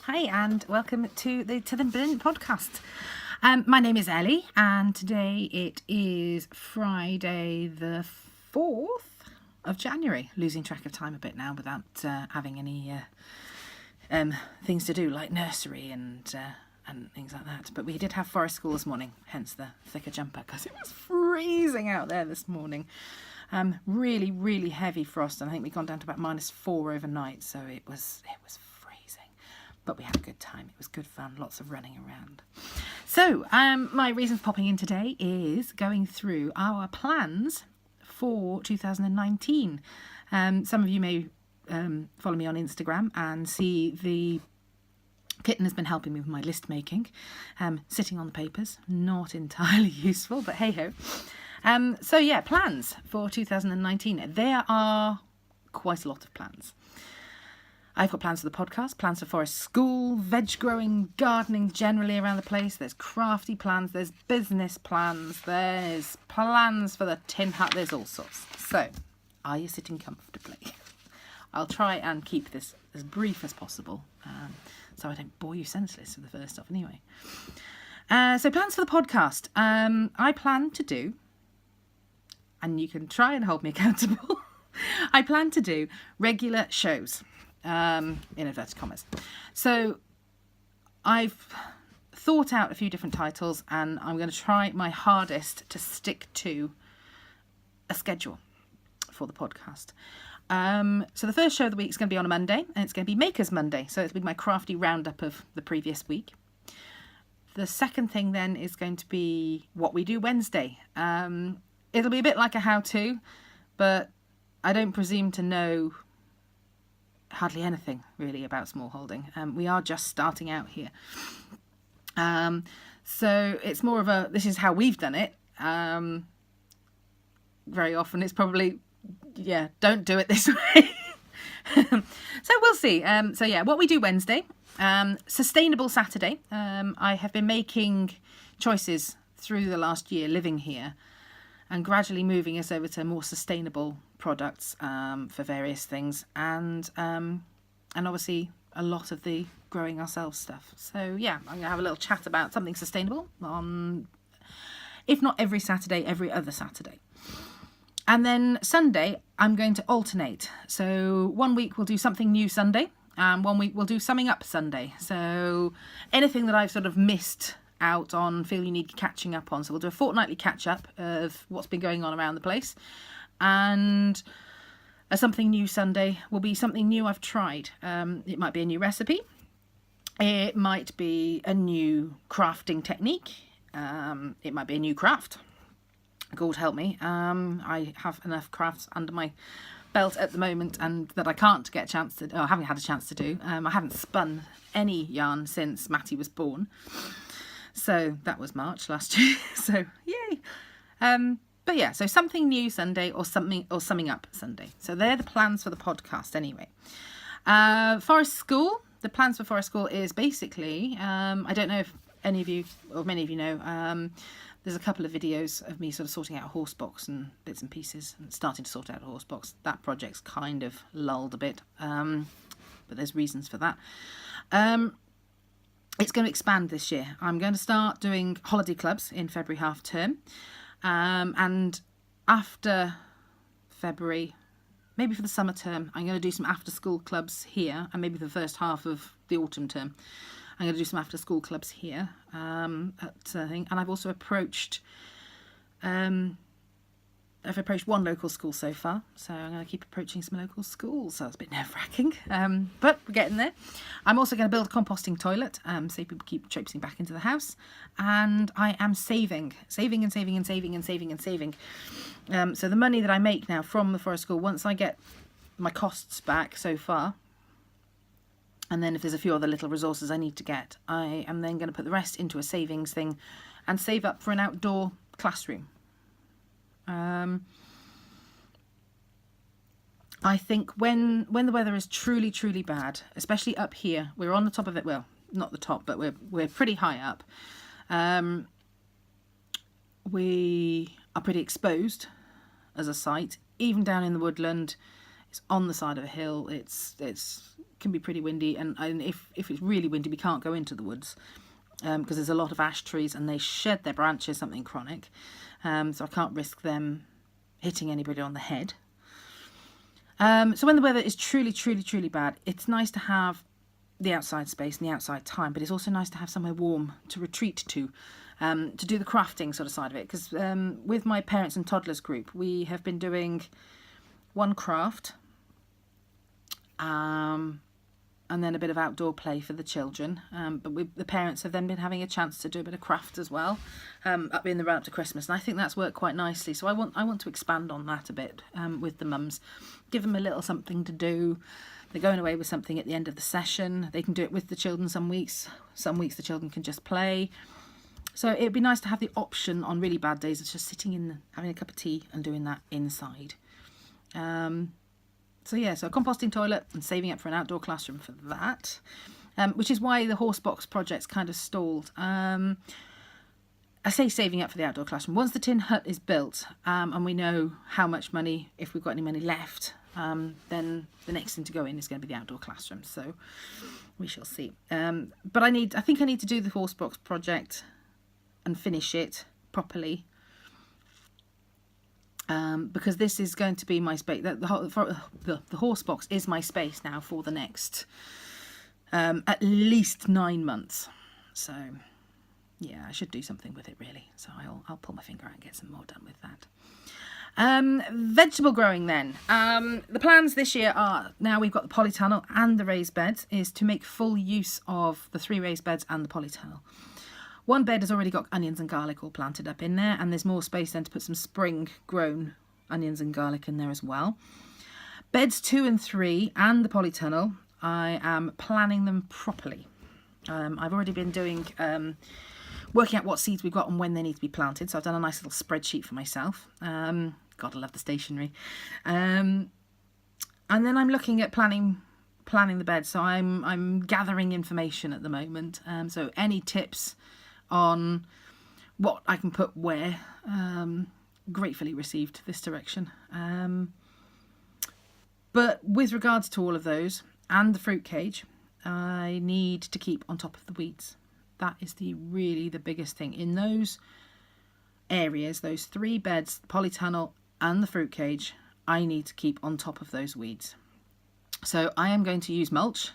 Hi, and welcome to the Brilliant podcast. My name is Ellie, and today it is Friday the 4th of January. Losing track of time a bit now without having any things to do like nursery and things like that. But we did have forest school this morning, hence the thicker jumper, because it was freezing out there this morning. Really, really heavy frost, and I think we've gone down to about -4 overnight, so it was freezing. But we had a good time. It was good fun, lots of running around. So my reason for popping in today is going through our plans for 2019. Some of you may follow me on Instagram and see the kitten has been helping me with my list making, sitting on the papers, not entirely useful, but hey ho. So yeah, plans for 2019. There are quite a lot of plans. I've got plans for the podcast, plans for forest school, veg growing, gardening generally around the place. There's crafty plans, there's business plans, there's plans for the tin hut, there's all sorts. So, are you sitting comfortably? I'll try and keep this as brief as possible, so I don't bore you senseless for the first off anyway. So plans for the podcast. I plan to do, and you can try and hold me accountable, I plan to do regular shows. In inverted commas. So I've thought out a few different titles, and I'm going to try my hardest to stick to a schedule for the podcast. So the first show of the week is going to be on a Monday, and it's going to be Makers Monday. So it's been my crafty roundup of the previous week. The second thing then is going to be What We Do Wednesday. It'll be a bit like a how-to, but I don't presume to know hardly anything really about smallholding. We are just starting out here. So it's more of a, this is how we've done it. Very often it's probably, yeah, don't do it this way. So we'll see. So yeah, What We Do Wednesday. Sustainable Saturday. I have been making choices through the last year living here and gradually moving us over to more sustainable products for various things, and obviously a lot of the growing ourselves stuff. So yeah, I'm gonna have a little chat about something sustainable on, if not every Saturday, every other Saturday. And then Sunday I'm going to alternate. So one week we'll do something new Sunday, and one week we'll do summing up Sunday. So anything that I've sort of missed out on, feel you need catching up on. So we'll do a fortnightly catch up of what's been going on around the place. And a something new Sunday will be something new I've tried. It might be a new recipe. It might be a new crafting technique. It might be a new craft. God help me. I have enough crafts under my belt at the moment, and that I can't get a chance to, I haven't had a chance to do. I haven't spun any yarn since Matty was born. So that was March last year. So yay. But yeah, so something new Sunday or summing up Sunday. So they're the plans for the podcast anyway. Forest School. The plans for Forest School is basically, I don't know if any of you or many of you know, there's a couple of videos of me sort of sorting out a horse box and bits and pieces and starting to sort out a horse box. That project's kind of lulled a bit, but there's reasons for that. It's going to expand this year. I'm going to start doing holiday clubs in February half term. And after February, maybe for the summer term, I'm going to do some after school clubs here, and maybe for the first half of the autumn term, I'm going to do some after school clubs here at thing. And I've also approached one local school so far, so I'm going to keep approaching some local schools. So it's a bit nerve-wracking, but we're getting there. I'm also going to build a composting toilet, so people keep traipsing back into the house. And I am saving. So the money that I make now from the forest school, once I get my costs back so far, and then if there's a few other little resources I need to get, I am then going to put the rest into a savings thing and save up for an outdoor classroom. I think when the weather is truly, truly bad, especially up here, we're on the top of it. Well, not the top, but we're pretty high up. We are pretty exposed as a site, even down in the woodland. It's on the side of a hill. It's can be pretty windy, and if it's really windy, we can't go into the woods because there's a lot of ash trees and they shed their branches, something chronic. So I can't risk them hitting anybody on the head. So when the weather is truly, truly, truly bad, it's nice to have the outside space and the outside time, but it's also nice to have somewhere warm to retreat to do the crafting sort of side of it. Because with my parents and toddlers group, we have been doing one craft, and then a bit of outdoor play for the children. But the parents have then been having a chance to do a bit of craft as well, up in the run up to Christmas, and I think that's worked quite nicely. So I want to expand on that a bit with the mums, give them a little something to do. They're going away with something at the end of the session. They can do it with the children some weeks. Some weeks the children can just play. So it'd be nice to have the option on really bad days of just sitting in, having a cup of tea and doing that inside. So a composting toilet and saving up for an outdoor classroom for that, which is why the horse box project's kind of stalled. I say saving up for the outdoor classroom. Once the tin hut is built and we know how much money, if we've got any money left, then the next thing to go in is going to be the outdoor classroom. So we shall see. But I think I need to do the horse box project and finish it properly. Because this is going to be my space. The horse box is my space now for the next at least 9 months. So yeah, I should do something with it really. So I'll pull my finger out and get some more done with that. Vegetable growing then. The plans this year are, now we've got the polytunnel and the raised beds, is to make full use of the 3 raised beds and the polytunnel. One bed has already got onions and garlic all planted up in there, and there's more space then to put some spring grown onions and garlic in there as well. Beds 2 and 3 and the polytunnel, I am planning them properly. I've already been doing working out what seeds we've got and when they need to be planted, so I've done a nice little spreadsheet for myself. God, I love the stationery. And then I'm looking at planning the bed, so I'm gathering information at the moment. So any tips on what I can put where, gratefully received this direction. But with regards to all of those and the fruit cage, I need to keep on top of the weeds. That is really the biggest thing in those areas, those 3 beds, polytunnel and the fruit cage. I need to keep on top of those weeds. So I am going to use mulch,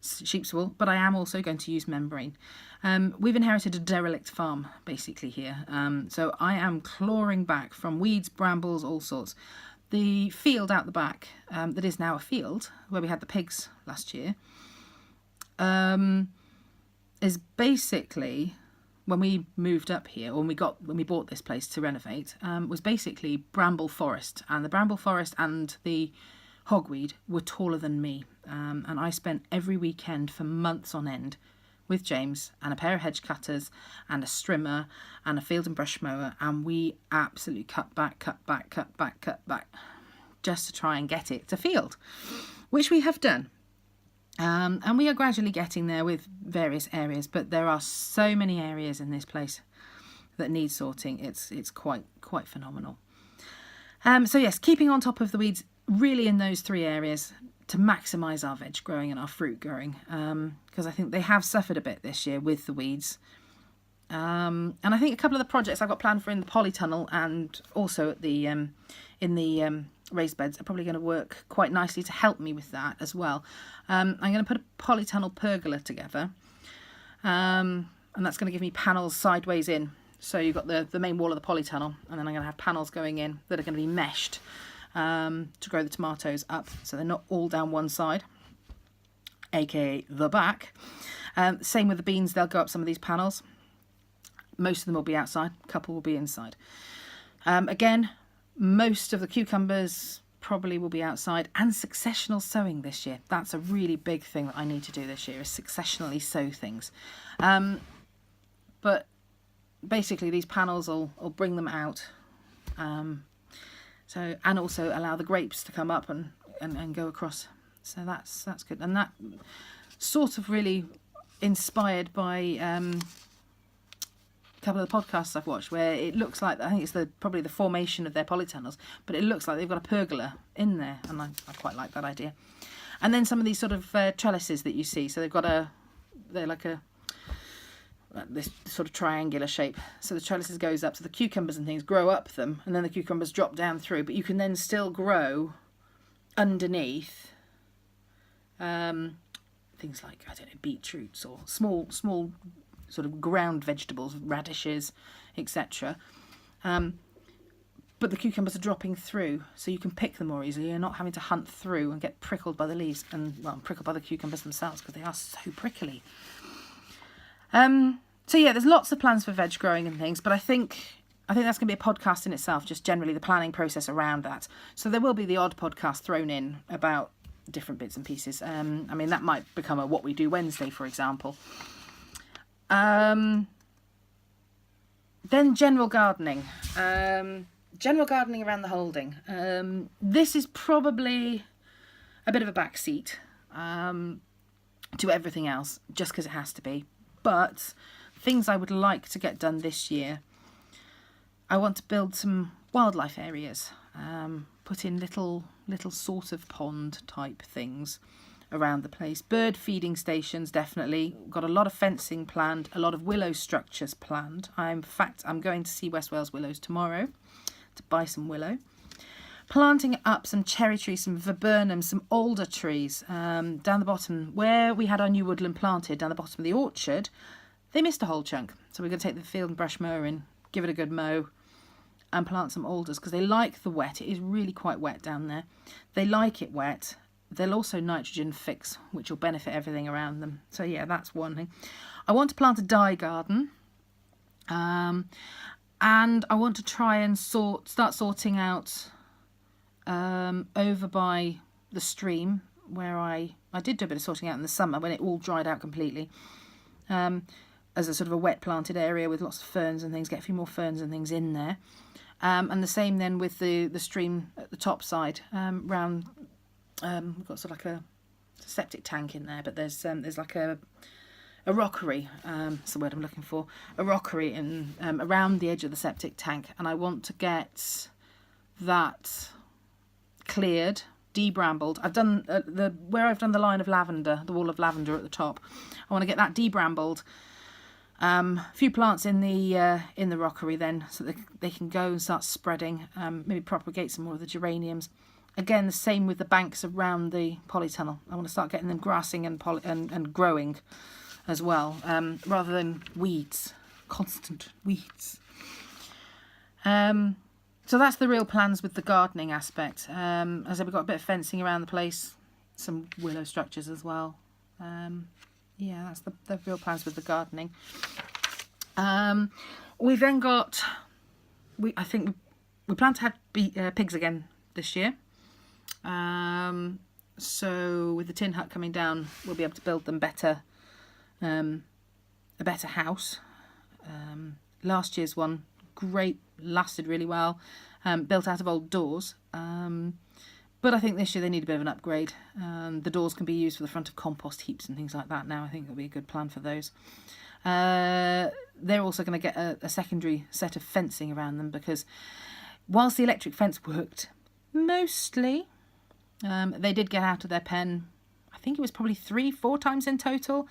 sheep's wool, but I am also going to use membrane. We've inherited a derelict farm basically here, so I am clawing back from weeds, brambles, all sorts. The field out the back, that is now a field where we had the pigs last year, is basically, when we moved up here, or when we bought this place to renovate, was basically bramble forest, and the bramble forest and the hogweed were taller than me, and I spent every weekend for months on end with James and a pair of hedge cutters and a strimmer and a field and brush mower, and we absolutely cut back just to try and get it to field, which we have done. And we are gradually getting there with various areas, but there are so many areas in this place that need sorting. It's quite phenomenal. So yes, keeping on top of the weeds really in those 3 areas to maximise our veg growing and our fruit growing, because I think they have suffered a bit this year with the weeds. And I think a couple of the projects I've got planned for in the polytunnel and also at the in the raised beds are probably going to work quite nicely to help me with that as well. I'm going to put a polytunnel pergola together, and that's going to give me panels sideways in. So you've got the main wall of the polytunnel, and then I'm going to have panels going in that are going to be meshed to grow the tomatoes up, so they're not all down one side, aka the back. Same with the beans, they'll go up some of these panels. Most of them will be outside, a couple will be inside. Again, most of the cucumbers probably will be outside, and successional sowing this year. That's a really big thing that I need to do this year, is successionally sow things. But basically these panels will bring them out, so, and also allow the grapes to come up and go across. So that's good, and that sort of really inspired by a couple of the podcasts I've watched, where it looks like, I think it's probably the formation of their polytunnels, but it looks like they've got a pergola in there, and I quite like that idea. And then some of these sort of trellises that you see, so they're like this sort of triangular shape. So the trellises goes up, so the cucumbers and things grow up them, and then the cucumbers drop down through. But you can then still grow underneath things like, I don't know, beetroots or small sort of ground vegetables, radishes, etc. But the cucumbers are dropping through, so you can pick them more easily. You're not having to hunt through and get prickled by the leaves, and prickled by the cucumbers themselves, because they are so prickly. So yeah, there's lots of plans for veg growing and things, but I think that's going to be a podcast in itself, just generally the planning process around that. So there will be the odd podcast thrown in about different bits and pieces. I mean, that might become a What We Do Wednesday, for example. Then general gardening. General gardening around the holding. This is probably a bit of a backseat to everything else, just because it has to be. But things I would like to get done this year, I want to build some wildlife areas, put in little sort of pond type things around the place. Bird feeding stations, definitely. Got a lot of fencing planned, a lot of willow structures planned. In fact, I'm going to see West Wales Willows tomorrow to buy some willow. Planting up some cherry trees, some viburnum, some alder trees down the bottom where we had our new woodland planted, down the bottom of the orchard. They missed a whole chunk, so we're going to take the field and brush mower in, give it a good mow, and plant some alders, because they like the wet. It is really quite wet down there. They like it wet. They'll also nitrogen fix, which will benefit everything around them. So yeah, that's one thing. I want to plant a dye garden, and I want to try and start sorting out over by the stream, where I did do a bit of sorting out in the summer when it all dried out completely, as a sort of a wet planted area with lots of ferns and things. Get a few more ferns and things in there, and the same then with the stream at the top side, round. We've got sort of like a septic tank in there, but there's like a rockery, that's the word I'm looking for, a rockery in around the edge of the septic tank, and I want to get that cleared, debrambled. I've done where I've done the line of lavender, the wall of lavender at the top. I want to get that debrambled. A few plants in the rockery then, so that they can go and start spreading. Maybe propagate some more of the geraniums. Again, the same with the banks around the polytunnel. I want to start getting them grassing and growing as well, rather than weeds, constant weeds. So that's the real plans with the gardening aspect. As I said, we've got a bit of fencing around the place, some willow structures as well. Yeah, that's the real plans with the gardening. We've then got, I think we plan to have pigs again this year. So with the tin hut coming down, we'll be able to build them a better house. Last year's one, great, lasted really well, built out of old doors. But I think this year they need a bit of an upgrade. The doors can be used for the front of compost heaps and things like that now. I think it'll be a good plan for those. They're also going to get a secondary set of fencing around them, because whilst the electric fence worked mostly, they did get out of their pen, I think it was probably 3-4 times in total,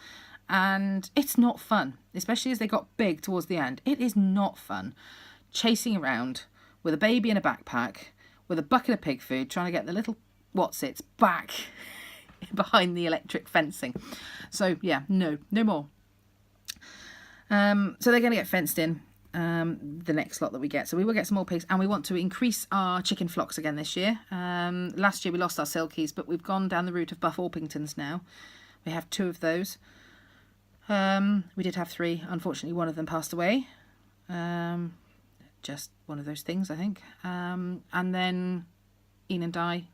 and it's not fun, especially as they got big towards the end. It is not fun chasing around with a baby in a backpack with a bucket of pig food, trying to get the little whatsits back behind the electric fencing. So yeah, no more. So they're going to get fenced in, the next lot that we get. So we will get some more pigs, and we want to increase our chicken flocks again this year. Last year we lost our silkies, but we've gone down the route of Buff Orpingtons now. We have 2 of those. We did have 3. Unfortunately, one of them passed away. Just one of those things, I think. And then Ian and Di.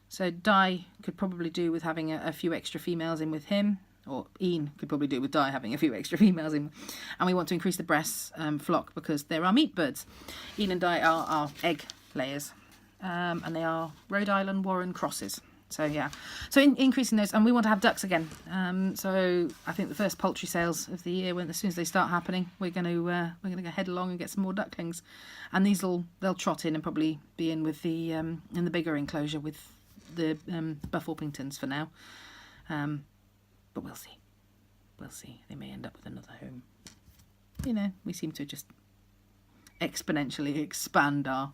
So Di could probably do with having a few extra females in with him, or Ian could probably do with Di having a few extra females in. And we want to increase the breast flock, because they're our meat birds. Ian and Di are our egg layers, and they are Rhode Island Warren crosses. So yeah, so increasing those, and we want to have ducks again. So I think the first poultry sales of the year, as soon as they start happening, we're going to go head along and get some more ducklings, and they'll trot in and probably be in with the in the bigger enclosure with Buff Orpingtons for now. But we'll see. We'll see. They may end up with another home. You know, we seem to just exponentially expand our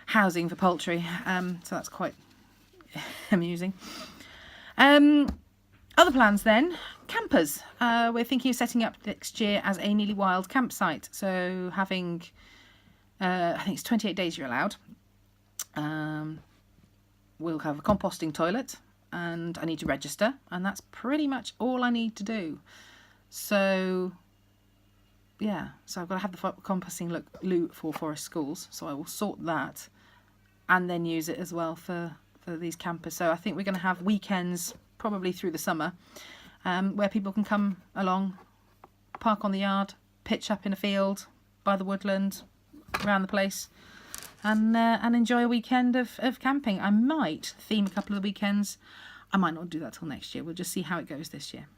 housing for poultry. So that's quite amusing. Other plans then, campers. We're thinking of setting up next year as a Nearly Wild campsite. So having, I think it's 28 days you're allowed. We'll have a composting toilet and I need to register, and that's pretty much all I need to do. So yeah, so I've got to have the composting loo for Forest Schools, so I will sort that and then use it as well for these campers. So I think we're going to have weekends probably through the summer where people can come along, park on the yard, pitch up in a field by the woodland, around the place, and enjoy a weekend of camping. I might theme a couple of the weekends. I might not do that till next year. We'll just see how it goes this year.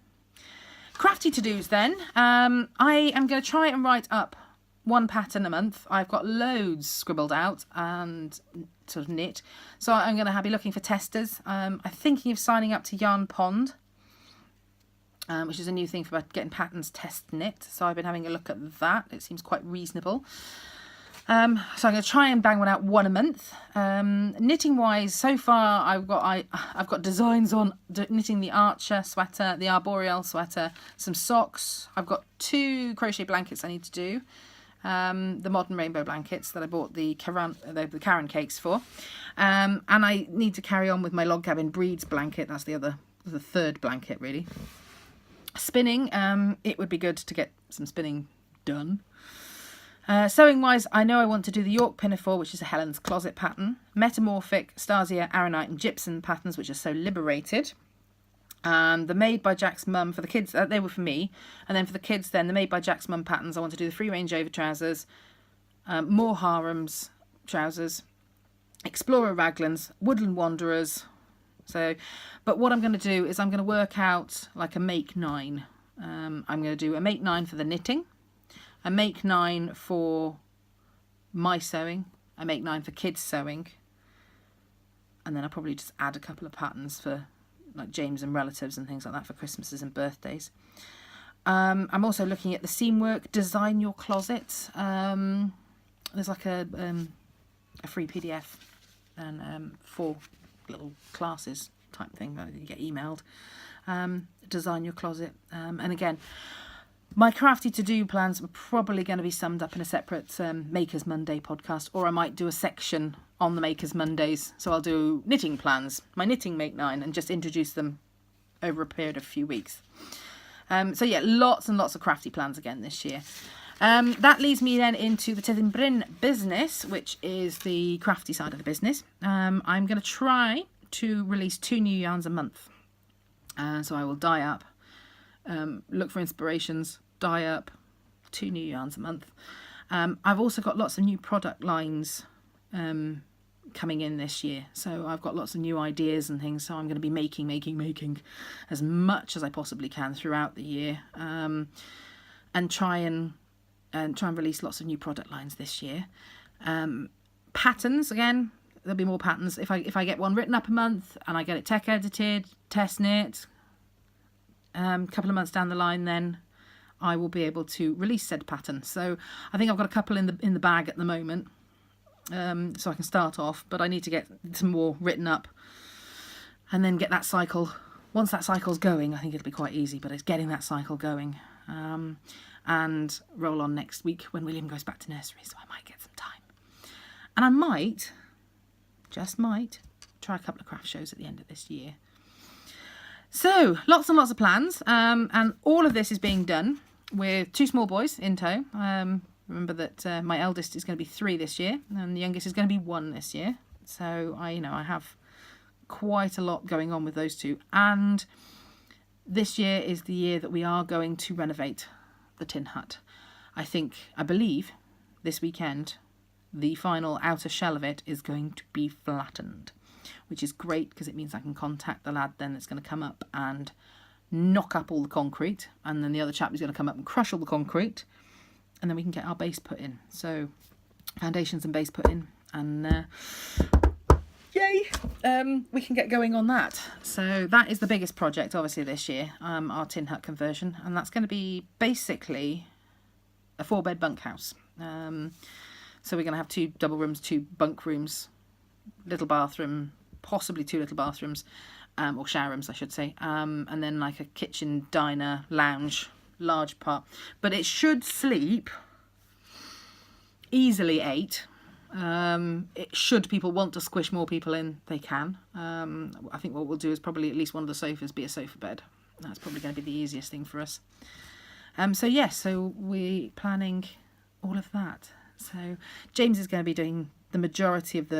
Crafty to-dos then. I am going to try and write up one pattern a month. I've got loads scribbled out and sort of knit. So I'm going to be looking for testers. I'm thinking of signing up to Yarn Pond, which is a new thing for getting patterns test knit. So I've been having a look at that. It seems quite reasonable. So I'm going to try and bang one out one a month. Knitting wise, so far I've got designs on knitting the Archer sweater, the Arboreal sweater, some socks. I've got 2 crochet blankets I need to do. The modern rainbow blankets that I bought the Karen cakes for. And I need to carry on with my log cabin breeds blanket. That's the third blanket really. Spinning, it would be good to get some spinning done. Sewing wise, I know I want to do the York Pinafore, which is a Helen's Closet pattern, Metamorphic, Stasia, Aranite and Gypsum patterns, which are so liberated. The Made by Jack's Mum for the kids, they were for me, and then for the kids then, the Made by Jack's Mum patterns, I want to do the free range over trousers, more Harems trousers, Explorer Raglans, Woodland Wanderers. So, but what I'm going to do is I'm going to work out like a make 9. I'm going to do a make 9 for the knitting, a make 9 for my sewing, a make 9 for kids sewing, and then I'll probably just add a couple of patterns for like James and relatives and things like that for Christmases and birthdays. I'm also looking at the seam work, design your closet. There's like a free PDF and 4 little classes type thing that you get emailed. Design your closet, and again, my crafty to-do plans are probably going to be summed up in a separate Makers Monday podcast, or I might do a section on the Makers Mondays. So I'll do knitting plans, my knitting make 9, and just introduce them over a period of a few weeks. So yeah, lots and lots of crafty plans again this year. That leads me then into the Tyddyn Bryn business, which is the crafty side of the business. I'm going to try to release 2 new yarns a month. So I will dye up, look for inspirations, dye up 2 new yarns a month. I've also got lots of new product lines coming in this year, so I've got lots of new ideas and things, so I'm going to be making as much as I possibly can throughout the year, and try and release lots of new product lines this year. Patterns, again, there'll be more patterns. If I get one written up a month and I get it tech edited, test knit, a couple of months down the line, then I will be able to release said pattern. So I think I've got a couple in the bag at the moment, so I can start off, but I need to get some more written up and then get that cycle. Once that cycle's going, I think it'll be quite easy, but it's getting that cycle going, and roll on next week when William goes back to nursery, so I might get some time. And I might, just might, try a couple of craft shows at the end of this year. So, lots and lots of plans, and all of this is being done with 2 small boys in tow. Remember that my eldest is going to be 3 this year, and the youngest is going to be 1 this year. So, I have quite a lot going on with those 2. And this year is the year that we are going to renovate the tin hut. I believe, this weekend, the final outer shell of it is going to be flattened, which is great because it means I can contact the lad then that's going to come up and knock up all the concrete, and then the other chap is going to come up and crush all the concrete, and then we can get our base put in. So foundations and base put in, and yay, yay, we can get going on that. So that is the biggest project, obviously, this year, our tin hut conversion, and that's going to be basically a 4-bed bunkhouse. So we're going to have 2 double rooms, 2 bunk rooms, little bathroom, possibly 2 little bathrooms, or shower rooms, I should say, and then like a kitchen, diner, lounge, large part. But it should sleep easily 8. It should people want to squish more people in, they can. I think what we'll do is probably at least one of the sofas be a sofa bed. That's probably going to be the easiest thing for us. So yes, so we're planning all of that. So James is going to be doing the majority of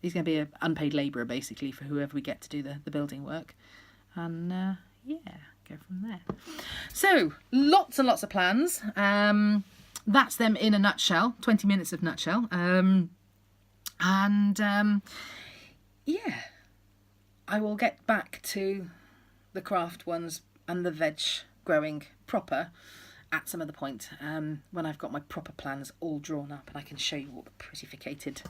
he's going to be an unpaid labourer basically for whoever we get to do the building work. And yeah, go from there. So lots and lots of plans. That's them in a nutshell, 20 minutes of nutshell. Yeah, I will get back to the craft ones and the veg growing proper at some other point, when I've got my proper plans all drawn up and I can show you all the prettificated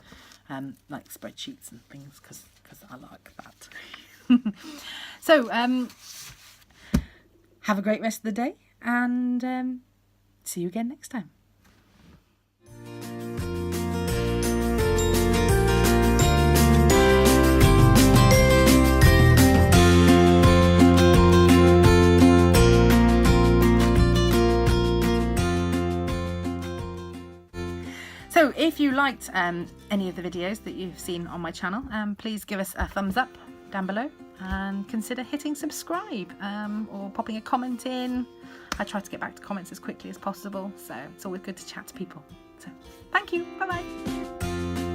like spreadsheets and things, because I like that. So have a great rest of the day, and see you again next time. So if you liked any of the videos that you've seen on my channel, please give us a thumbs up down below and consider hitting subscribe, or popping a comment in. I try to get back to comments as quickly as possible, so it's always good to chat to people. So thank you, bye bye.